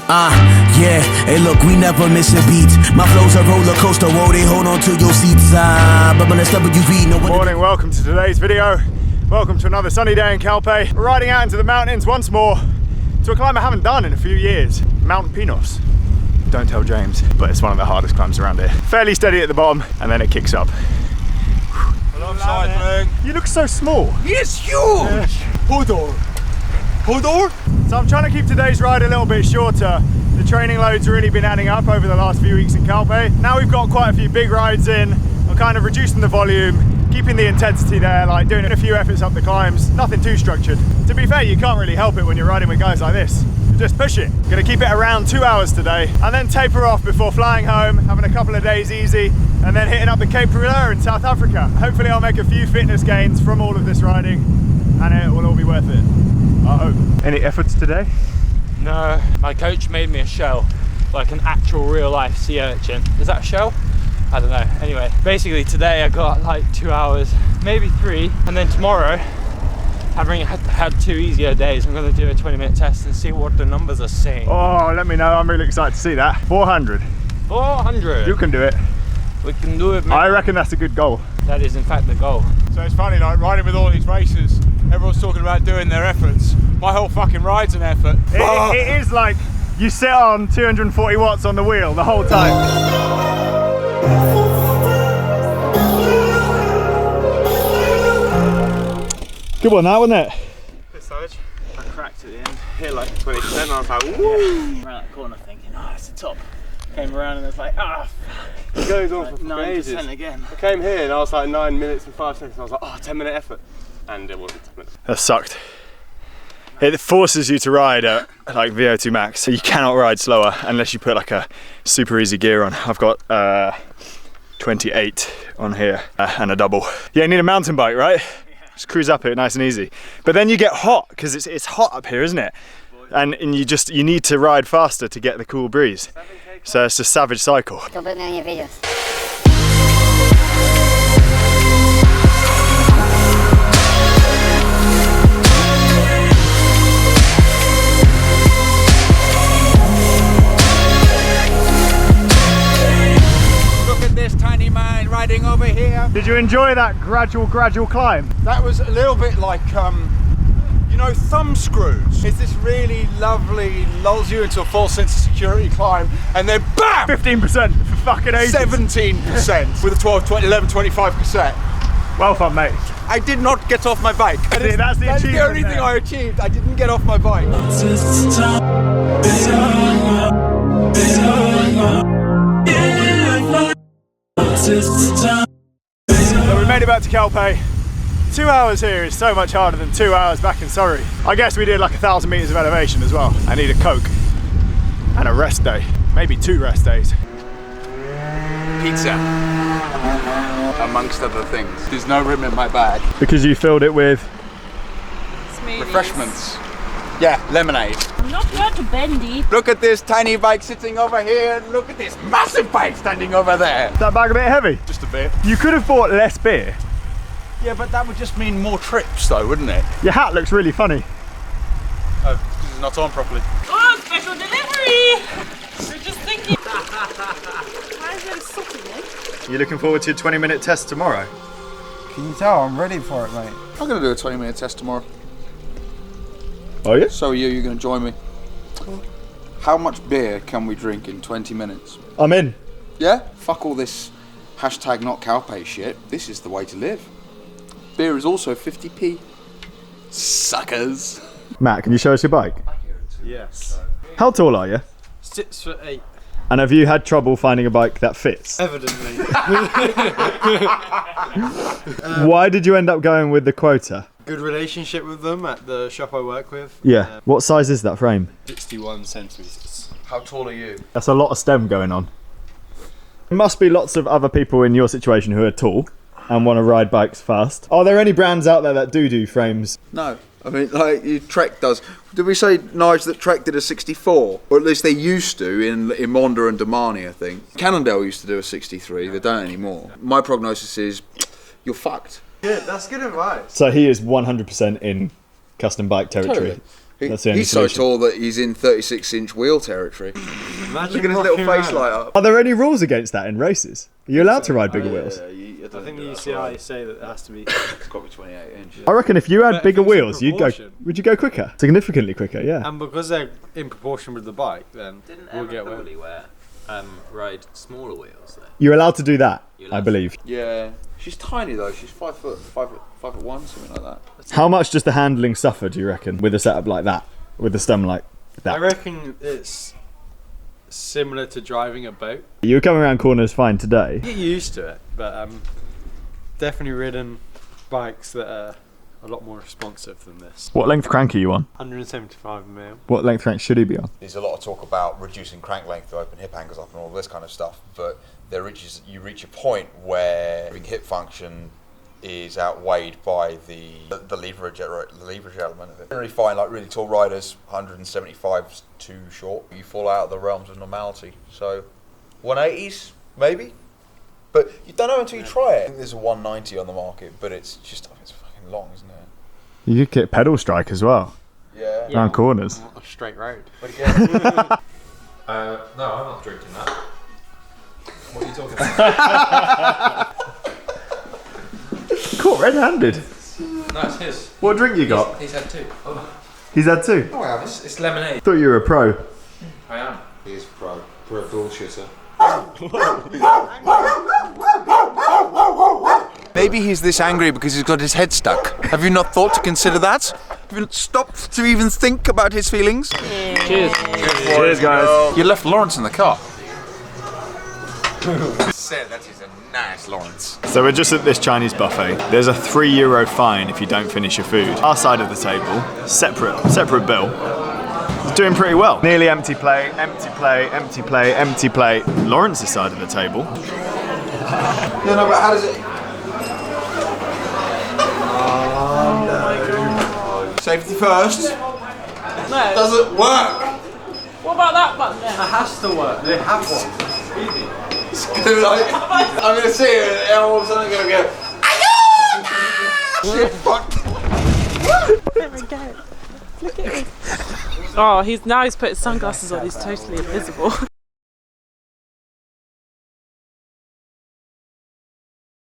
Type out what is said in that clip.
Yeah, hey look, we never miss a beat. My flow's a roller coaster, whoa, they hold on to your seats. But let's WV, no one. Morning, welcome to today's video. Welcome to another sunny day in Calpe. We're riding out into the mountains once more to a climb I haven't done in a few years. Mount Pinos. Don't tell James, but it's one of the hardest climbs around here. Fairly steady at the bottom, and then it kicks up. Alongside, You look so small. he is huge! Hodor! So I'm trying to keep today's ride a little bit shorter. The training load's really been adding up over the last few weeks in Calpe. Now we've got quite a few big rides in. I'm kind of reducing the volume, keeping the intensity there, like doing a few efforts up the climbs, nothing too structured. To be fair, you can't really help it when you're riding with guys like this. You just push it. Gonna keep it around 2 hours today, and then taper off before flying home, having a couple of days easy, and then hitting up the Cape Wilier in South Africa. Hopefully I'll make a few fitness gains from all of this riding, and it will all be worth it. I hope. Any efforts today? No, my coach made me a shell, like an actual real life sea urchin. Is that a shell? I don't know. Anyway, basically today I got like 2 hours, maybe 3, and then tomorrow, having had 2 easier days, I'm going to do a 20-minute test and see what the numbers are saying. Oh, let me know. I'm really excited to see that. 400. 400. You can do it. We can do it, man. I reckon that's a good goal. That is in fact the goal. So it's funny, like riding with all these racers, everyone's talking about doing their efforts. My whole fucking ride's an effort. It is like you sit on 240 watts on the wheel the whole time. Good one, that, wasn't it? This side, I cracked at the end, hit like 20%, and I was like, woo! Around that corner thinking, oh, it's the top. Came around and it's like, ah, It goes on like for 9% ages. again. I came here and I was like 9 minutes and 5 seconds. I was like, oh, 10-minute effort. And it wasn't 10 minutes. That sucked. It forces you to ride at like VO2 max, so you cannot ride slower unless you put like a super easy gear on. I've got 28 on here and a double. Yeah, you need a mountain bike, right? Just cruise up it nice and easy. But then you get hot, because it's hot up here, isn't it? And you need to ride faster to get the cool breeze. So it's a savage cycle. Don't put me on your videos. Look at this tiny man riding over here. Did you enjoy that gradual climb? That was a little bit like, you know, thumb screws. It's this really lovely, lulls you into a false sense of security climb, and then BAM! 15% for fucking ages. 17% with a 12, 20, 11, 25%. Well fun, mate. I did not get off my bike. That's the That's the achievement only thing there. I achieved. I didn't get off my bike. So we made it back to Calpe. 2 hours here is so much harder than 2 hours back in Surrey. I guess we did like 1,000 meters of elevation as well. I need a Coke and a rest day, maybe 2 rest days. Pizza, amongst other things. There's no room in my bag. Because you filled it with? Refreshments. Yeah, lemonade. I'm not here to bendy. Look at this tiny bike sitting over here. Look at this massive bike standing over there. Is that bag a bit heavy? Just a bit. You could have bought less beer. Yeah, but that would just mean more trips though, wouldn't it? Your hat looks really funny. Oh, because it's not on properly. Oh, special delivery! We're just thinking. Why is there salt in it? You looking forward to your 20-minute test tomorrow? Can you tell I'm ready for it, mate? I'm going to do a 20-minute test tomorrow. Oh yeah? So you're going to join me. How much beer can we drink in 20 minutes? I'm in. Yeah? Fuck all this hashtag not Calpe shit. This is the way to live. Beer is also 50p. Suckers. Matt, can you show us your bike? Yes. How tall are you? 6'8". And have you had trouble finding a bike that fits? Evidently. Why did you end up going with the Quota? Good relationship with them at the shop I work with. Yeah. What size is that frame? 61 centimetres. How tall are you? That's a lot of stem going on. There must be lots of other people in your situation who are tall and want to ride bikes fast. Are there any brands out there that do frames? No. I mean, like, Trek does. Did we say, Nige, that Trek did a 64? Or at least they used to in Monda and Damani, I think. Cannondale used to do a 63. They don't anymore. My prognosis is, you're fucked. Good, that's good advice. So he is 100% in custom bike territory. Totally. That's the only He's so solution. tall that he's in 36-inch wheel territory. Imagine Look at his little rocking face around. light up. Are there any rules against that in races? Are you allowed to ride bigger wheels? I think the UCI say that it has to be. It's got to be 28 inch. I reckon if you had But bigger if it's in wheels, you'd go. proportion. Would you go quicker? Significantly quicker, yeah. And because they're in proportion with the bike, then Didn't we'll Emma get away. Cooley ride smaller wheels though? You're allowed to do that, You're I allowed believe. Yeah, she's tiny though. She's 5 foot 1, something like that. How much does the handling suffer, do you reckon, with a setup like that? With the stem like I that? reckon it's similar to driving a boat. You were coming around corners fine today. Get used to it, but definitely ridden bikes that are a lot more responsive than this. What length crank are you on? 175 mil. What length crank should he be on? There's a lot of talk about reducing crank length to open hip angles up and all this kind of stuff, but you reach a point where hip function is outweighed by the leverage element of it. I generally find like really tall riders, 175 is too short. You fall out of the realms of normality. So 180s maybe, but you don't know until you try it. I think there's a 190 on the market, but it's fucking long, isn't it? You could get pedal strike as well, Yeah. around corners. A straight road. But again, No, I'm not drinking that. What are you talking about? Caught red-handed. No, it's his. What drink you got? He's had 2. Oh, He's had 2. it's lemonade. Thought you were a pro. I am. He is pro bullshitter. maybe he's this angry because he's got his head stuck. Have you not thought to consider that? Have you not stopped to even think about his feelings? Cheers. Cheers, guys. You left Lawrence in the car. Said that is a nice Lawrence. So we're just at this Chinese buffet. There's a €3 fine if you don't finish your food. Our side of the table, separate bill. It's doing pretty well. Nearly empty plate, empty plate, empty plate, empty plate. Lawrence's side of the table. No, but how does it? Safety first. No. Doesn't work. What about that button then? It has to work. They have one. I'm gonna see it, and all of a sudden I'm gonna go. Shit, fuck. There we go. Look at him. Oh, he's put his sunglasses on. He's totally invisible.